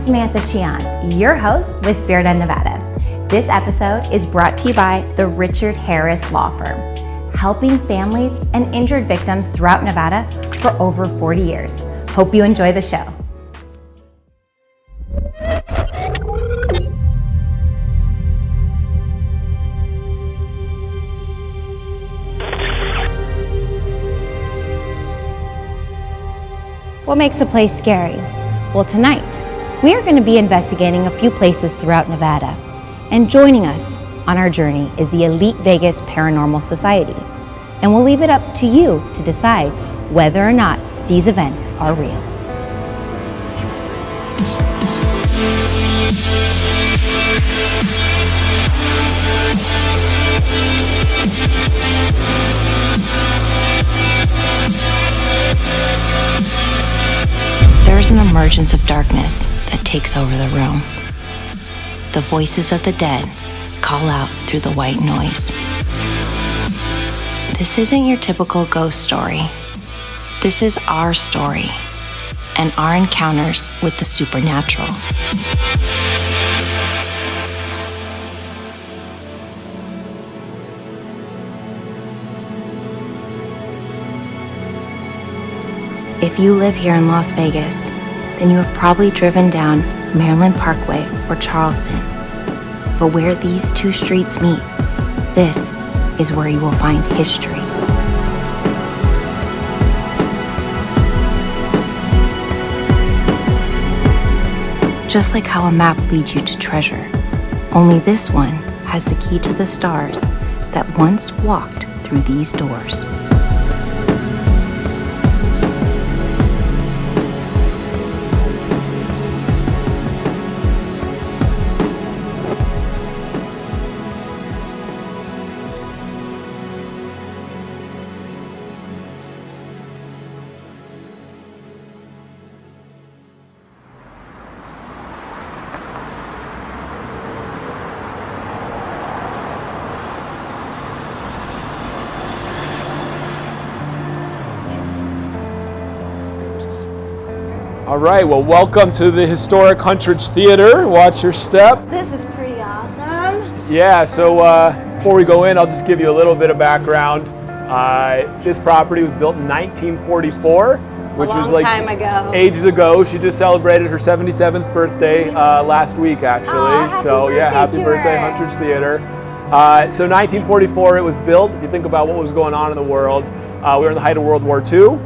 Samantha Chian, your host with Spirit of Nevada. This episode is brought to you by the Richard Harris Law Firm, helping families and injured victims throughout Nevada for over 40 years. Hope you enjoy the show. What makes a place scary? Well, tonight, we are going to be investigating a few places throughout Nevada. And joining us on our journey is the Elite Vegas Paranormal Society. And we'll leave it up to you to decide whether or not these events are real. There's an emergence of darkness that takes over the room. The voices of the dead call out through the white noise. This isn't your typical ghost story. This is our story and our encounters with the supernatural. If you live here in Las Vegas, then you have probably driven down Maryland Parkway or Charleston. But where these two streets meet, this is where you will find history. Just like how a map leads you to treasure, only this one has the key to the stars that once walked through these doors. All right, well, welcome to the historic Huntridge Theater. Watch your step. This is pretty awesome. Yeah, so before we go in, I'll just give you a little bit of background. This property was built in 1944, which was like time ago. Ages ago. She just celebrated her 77th birthday last week, actually. Happy birthday, Huntridge Theater. So 1944, it was built. If you think about what was going on in the world, we were in the height of World War II.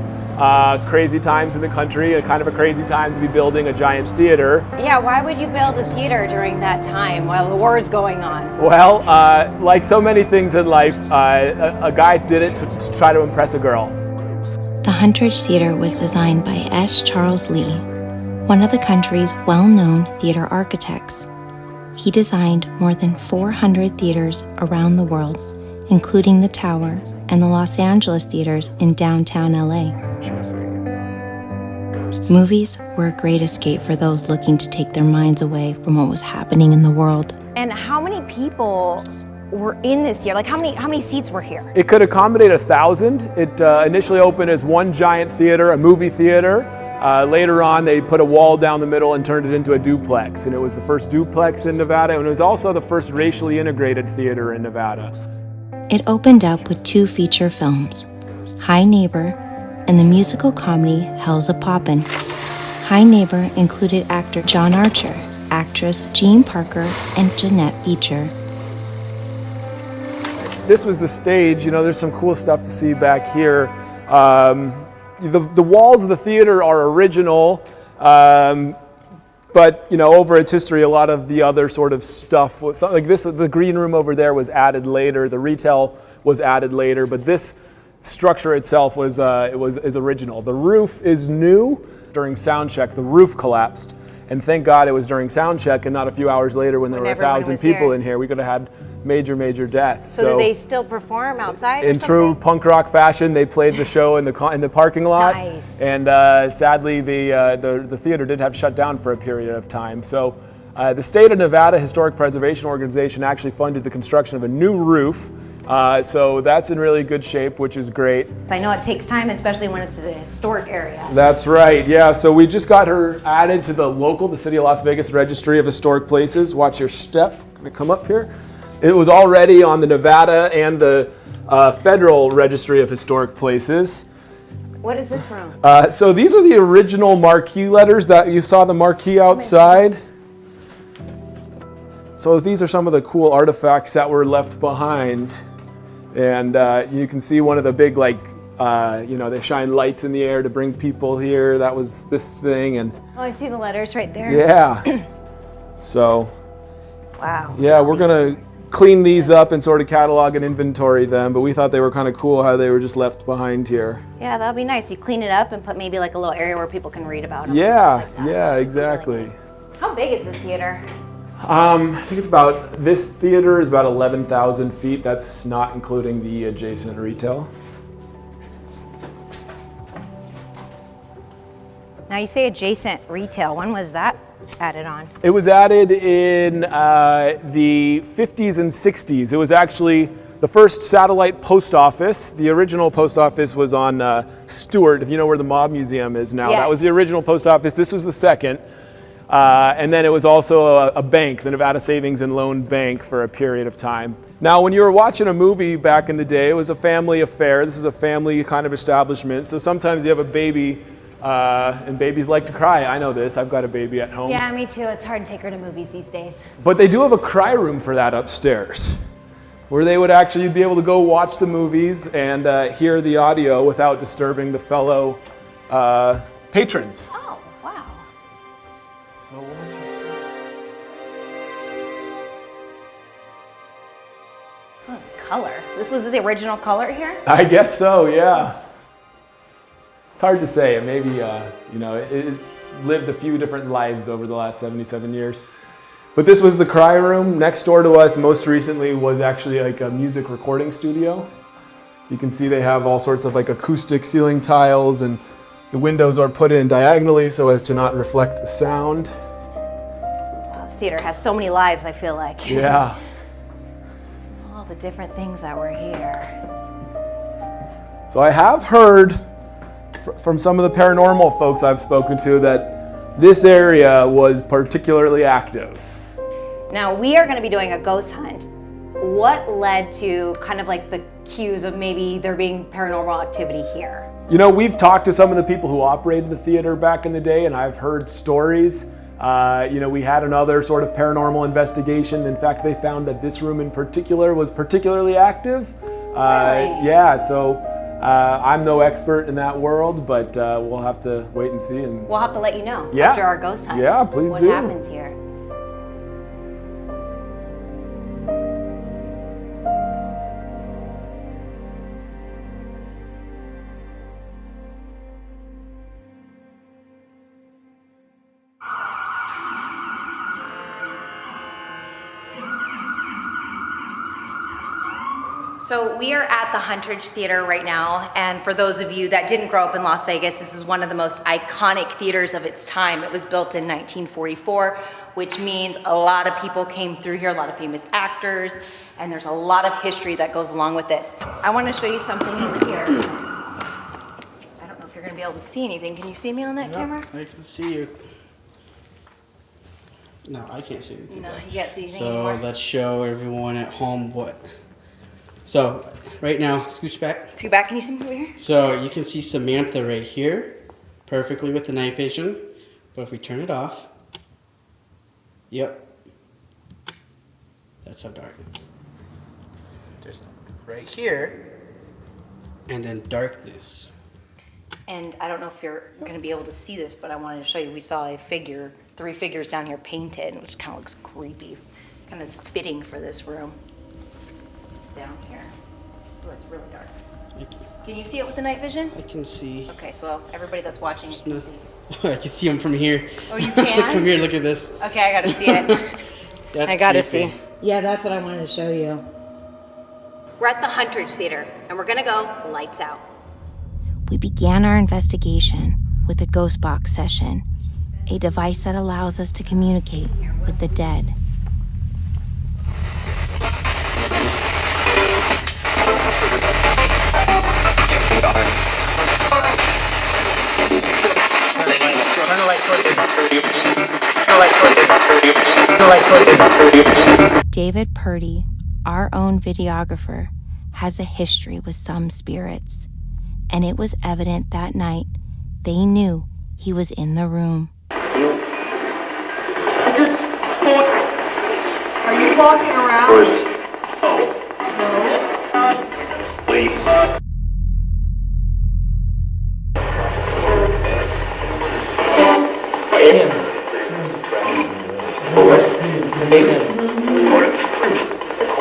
Crazy times in the country, and kind of a crazy time to be building a giant theater. Yeah, why would you build a theater during that time while the war is going on? Well, like so many things in life, a guy did it to try to impress a girl. The Huntridge Theater was designed by S. Charles Lee, one of the country's well-known theater architects. He designed more than 400 theaters around the world, including the Tower and the Los Angeles theaters in downtown LA. Movies were a great escape for those looking to take their minds away from what was happening in the world. And how many people were in this theater? Like how many seats were here? It could accommodate 1,000. It initially opened as one giant theater, a movie theater. Later on, they put a wall down the middle and turned it into a duplex. And it was the first duplex in Nevada, and it was also the first racially integrated theater in Nevada. It opened up with 2 feature films, Hi Neighbor and the musical comedy Hell's a Poppin'. Hi Neighbor included actor John Archer, actress Jean Parker, and Jeanette Beecher. This was the stage. You know, there's some cool stuff to see back here. The walls of the theater are original, but you know, over its history, a lot of the other sort of stuff was like this. The green room over there was added later. The retail was added later, but this structure itself is original. The roof is new. During sound check, the roof collapsed, and thank God it was during sound check and not a few hours later when there were 1,000 people in here. We could have had major deaths. So do they still perform outside? In true punk rock fashion, they played the show in the parking lot. Nice. And sadly, the theater did have to shut down for a period of time. So the state of Nevada Historic Preservation Organization actually funded the construction of a new roof So that's in really good shape, which is great. I know it takes time, especially when it's a historic area. That's right, yeah. So we just got her added to the City of Las Vegas Registry of Historic Places. Watch your step, gonna come up here. It was already on the Nevada and the Federal Registry of Historic Places. What is this room? So these are the original marquee letters that you saw the marquee outside. So these are some of the cool artifacts that were left behind. And you can see one of the big, they shine lights in the air to bring people here. That was this thing. And Oh, I see the letters right there. yeah. So, Wow. yeah, we're going to clean these up and sort of catalog and inventory them. But we thought they were kind of cool how they were just left behind here. Yeah, that'll be nice. You clean it up and put maybe like a little area where people can read about them. Yeah, and stuff like that. yeah, exactly. Really How big is this theater? I think this theater is about 11,000 feet. That's not including the adjacent retail. Now you say adjacent retail. When was that added on? It was added in the 50s and 60s. It was actually the first satellite post office. The original post office was on Stewart, if you know where the Mob Museum is now. Yes. That was the original post office. This was the second. And then it was also a bank, the Nevada Savings and Loan Bank, for a period of time. Now, when you were watching a movie back in the day, it was a family affair. This is a family kind of establishment. So sometimes you have a baby, and babies like to cry. I know this. I've got a baby at home. Yeah, me too. It's hard to take her to movies these days. But they do have a cry room for that upstairs, where they would actually be able to go watch the movies and hear the audio without disturbing the fellow patrons. Oh, wow. So what was this? Oh, this color. This was the original color here? I guess so, yeah. It's hard to say. Maybe, it's lived a few different lives over the last 77 years. But this was the cry room. Next door to us, most recently, was actually like a music recording studio. You can see they have all sorts of like acoustic ceiling tiles, and the windows are put in diagonally so as to not reflect the sound. Wow, this theater has so many lives, I feel like. Yeah. All the different things that were here. So I have heard from some of the paranormal folks I've spoken to that this area was particularly active. Now, we are going to be doing a ghost hunt. What led to kind of like the cues of maybe there being paranormal activity here? You know, we've talked to some of the people who operated the theater back in the day, and I've heard stories. We had another sort of paranormal investigation. In fact, they found that this room in particular was particularly active. Really? Yeah, so I'm no expert in that world, but we'll have to wait and see. And We'll have to let you know Yeah. after our ghost hunt. Yeah, please what do. happens here. So we are at the Huntridge Theater right now, and for those of you that didn't grow up in Las Vegas, this is one of the most iconic theaters of its time. It was built in 1944, which means a lot of people came through here, a lot of famous actors, and there's a lot of history that goes along with this. I want to show you something in here. I don't know if you're going to be able to see anything. Can you see me on that camera? I can see you. No, I can't see anything. No, you can't see anything So anymore. let's show everyone at home what. So right now, scooch back. Too bad. Can you see me over here? So you can see Samantha right here, perfectly with the night vision. But if we turn it off, yep, that's how dark. There's right here, and then darkness. And I don't know if you're going to be able to see this, but I wanted to show you. We saw a figure, 3 figures down here painted, which kind of looks creepy. Kind of fitting for this room. It's down here. Oh, it's really dark. Can you see it with the night vision? I can see. Okay, so everybody that's watching it can see. I can see them from here. Oh, you can? From here, look at this. Okay, I gotta see it. That's I gotta creepy. see. Yeah, that's what I wanted to show you. We're at the Huntridge Theater, and we're gonna go lights out. We began our investigation with a ghost box session, a device that allows us to communicate with the dead. David Purdy, our own videographer, has a history with some spirits, and it was evident that night they knew he was in the room. Are you walking around?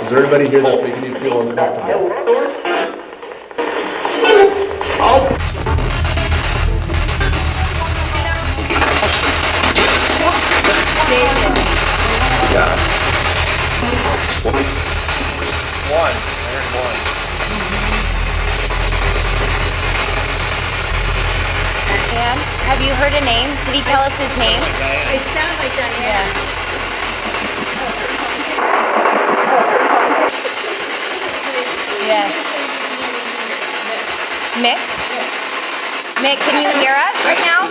Is there anybody here that's making you feel uncomfortable? Yeah. One. I heard one. And have you heard a name? Did he tell us his name? It sounds like that, yeah. Yes. Mick? Mick, can you hear us right now?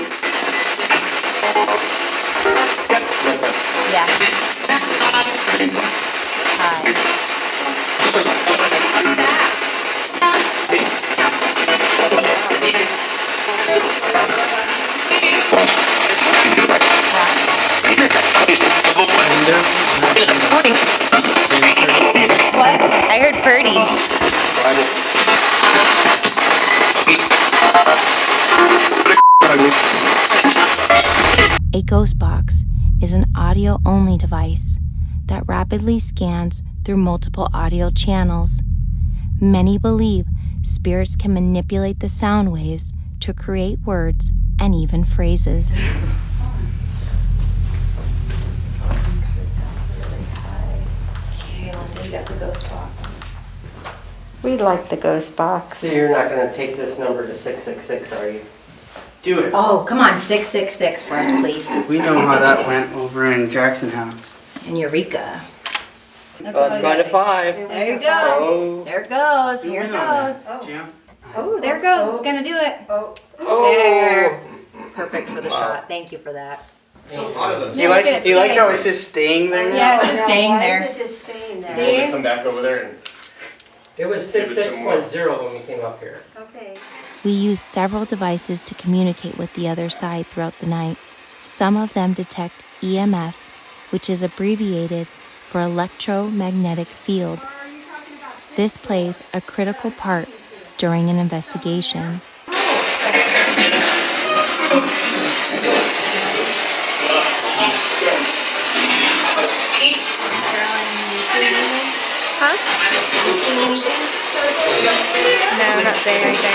Yeah. What? I heard Purdy. A ghost box is an audio-only device that rapidly scans through multiple audio channels. Many believe spirits can manipulate the sound waves to create words and even phrases. We'd like the ghost box. So you're not going to take this number to 666, are you? Do it. Oh, come on, 666 for us, please. We know how that went over in Jackson House. And Eureka. Well, it's going to 5. There you go. There it goes. Here it goes. Jim? Oh, there it goes. It's going to do it. Oh. There. Perfect for the shot. Thank you for that. You like how it's just staying there now? Yeah, it's just staying there. Why is it just staying there? See? Come back over there and It was 66.0 when we came up here. Okay. We used several devices to communicate with the other side throughout the night. Some of them detect EMF, which is abbreviated for electromagnetic field. This plays a critical part during an investigation. Huh? You seen anything? No, I'm not saying anything.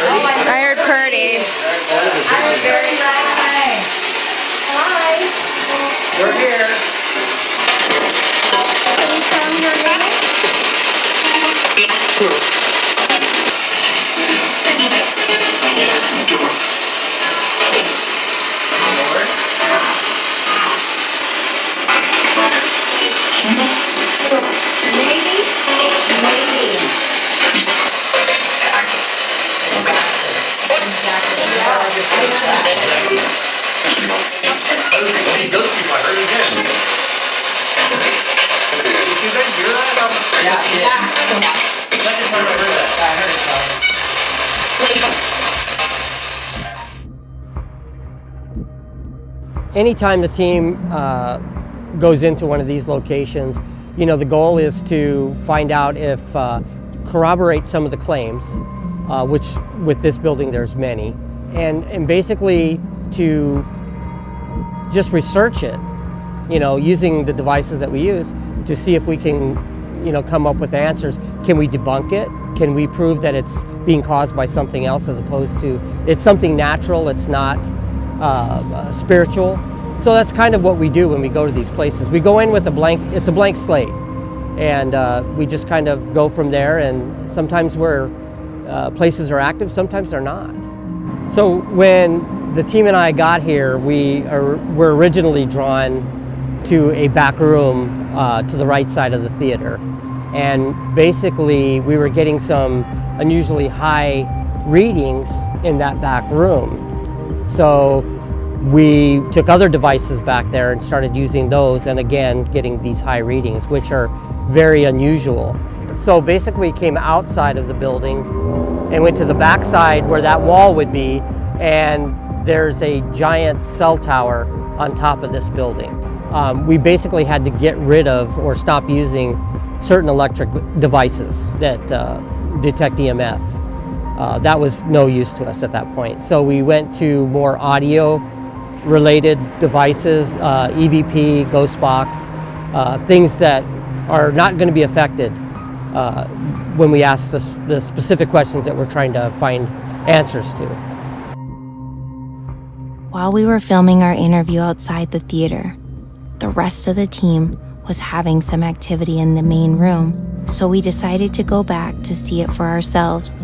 I heard Purdy. We're here. Can you tell me your name? Hey, ghost people, I heard it again. Did you guys hear that? Second time I heard that. Anytime the team goes into one of these locations, you know, the goal is to find out if, corroborate some of the claims, which with this building there's many, and basically to just research it, you know, using the devices that we use to see if we can, you know, come up with answers. Can we debunk it? Can we prove that it's being caused by something else as opposed to it's something natural, it's not spiritual? So that's kind of what we do when we go to these places. We go in with it's a blank slate, and we just kind of go from there, and sometimes places are active, sometimes they're not. So when the team and I got here, were originally drawn to a back room to the right side of the theater. And basically we were getting some unusually high readings in that back room. So we took other devices back there and started using those, and again, getting these high readings, which are very unusual. So basically, we came outside of the building and went to the back side where that wall would be, and there's a giant cell tower on top of this building. We basically had to get rid of or stop using certain electric devices that detect EMF. That was no use to us at that point. So we went to more audio related devices, EVP, ghost box, things that are not going to be affected when we ask the specific questions that we're trying to find answers to. While we were filming our interview outside the theater, the rest of the team was having some activity in the main room, so we decided to go back to see it for ourselves.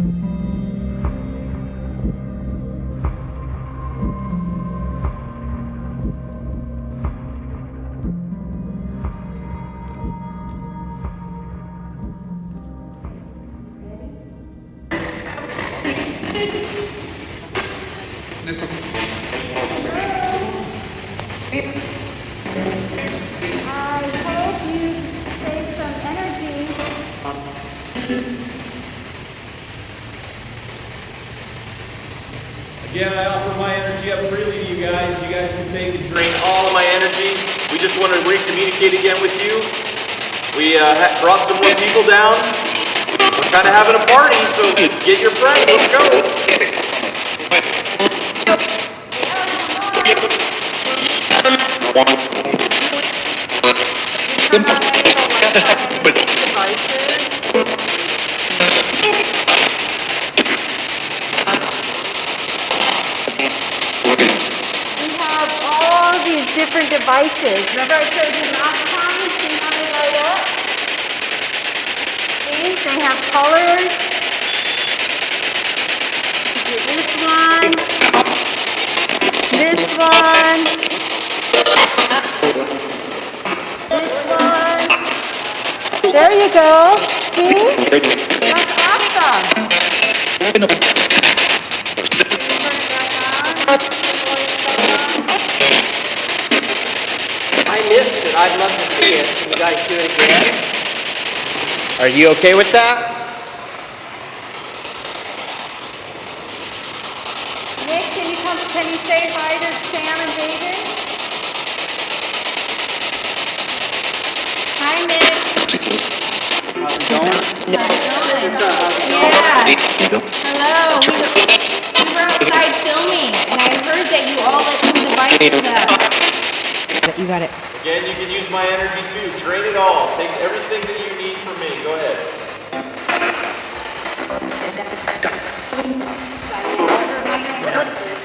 Again, I offer my energy up freely to you guys. You guys can take and drain all of my energy. We just want to re-communicate again with you. We brought some more people down. We're kind of having a party, so get your friends. Let's go. Different devices. Remember I showed you last time? See how they light up? See, they have colors. This one. This one. This one. There you go. See? That's awesome. I missed it. I'd love to see it. Can you guys do it again? Are you okay with that? Nick, can you say hi to Sam and David? Hi, Nick. How's it going? Yeah. Hello. We were outside filming, and I heard that you all let some devices up. You got it. Again, you can use my energy too. Drain it all. Take everything that you need from me. Go ahead.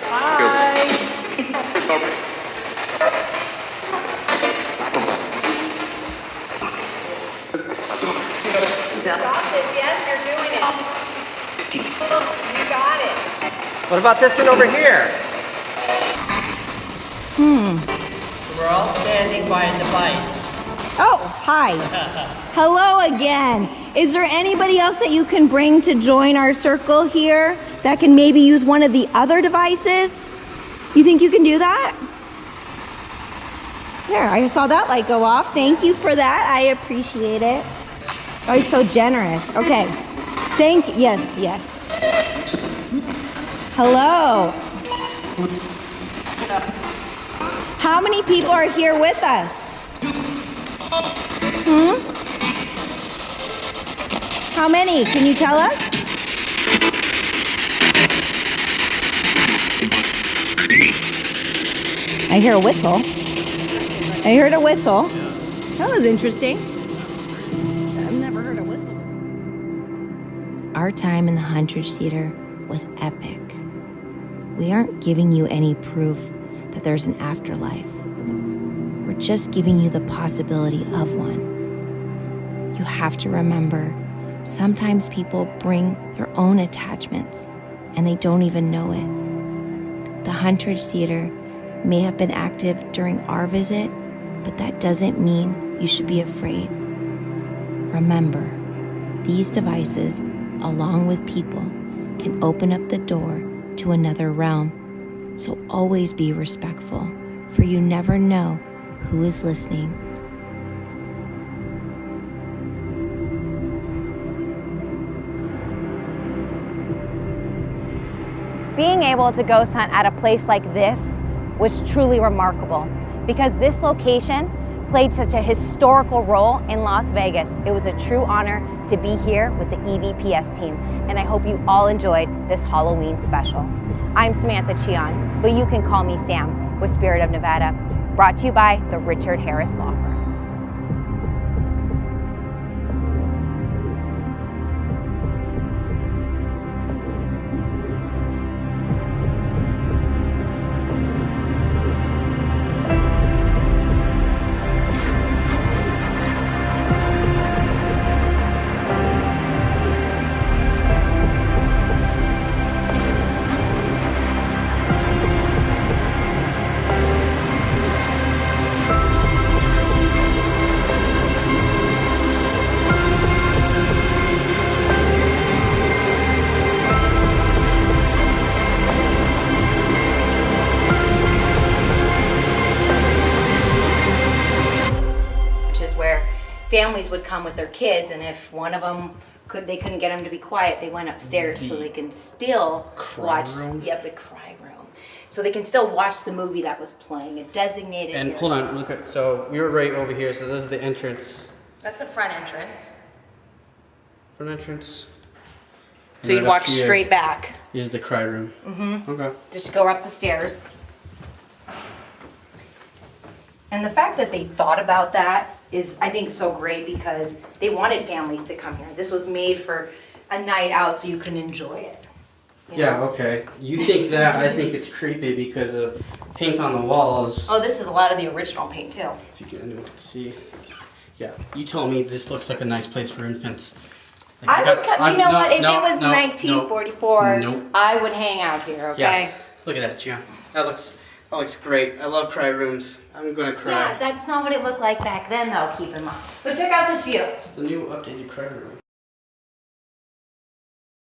Bye. Stop this. Yes, you're doing it. You got it. What about this one over here? We're all standing by a device. Oh, hi. Hello again. Is there anybody else that you can bring to join our circle here that can maybe use one of the other devices? You think you can do that? There, I saw that light go off. Thank you for that. I appreciate it. Oh, he's so generous. Okay. Thank you. Yes. Hello. How many people are here with us? How many? Can you tell us? I hear a whistle. I heard a whistle. That was interesting. I've never heard a whistle. Our time in the Huntridge Theater was epic. We aren't giving you any proof that there's an afterlife. We're just giving you the possibility of one. You have to remember, sometimes people bring their own attachments and they don't even know it. The Huntridge Theater may have been active during our visit, but that doesn't mean you should be afraid. Remember, these devices, along with people, can open up the door to another realm. So always be respectful, for you never know who is listening. Being able to ghost hunt at a place like this was truly remarkable because this location played such a historical role in Las Vegas. It was a true honor to be here with the EVPS team, and I hope you all enjoyed this Halloween special. I'm Samantha Chion, but you can call me Sam with Spirit of Nevada, brought to you by the Richard Harris Law Firm. Families would come with their kids, and if one of them they couldn't get them to be quiet, they went upstairs so they can still watch. Yep, the cry room, so they can still watch the movie that was playing. A designated. And area. hold on, look at. So we were right over here. So this is the entrance. That's the front entrance. Front entrance. So you'd walk straight back. Is the cry room. Mm-hmm. Okay. Just go up the stairs. And the fact that they thought about that is, I think, so great because they wanted families to come here. This was made for a night out so you can enjoy it. Yeah, okay. You think that, I think it's creepy because of paint on the walls. Oh, this is a lot of the original paint too. If anyone can see. Yeah, you told me this looks like a nice place for infants. Like I would come, you know what, if it was no, 1944, nope. I would hang out here, okay? Yeah, look at that, Jim. That looks great. I love cry rooms. I'm gonna cry. Yeah, that's not what it looked like back then though, keep in mind. But check out this view. It's the new updated cry room.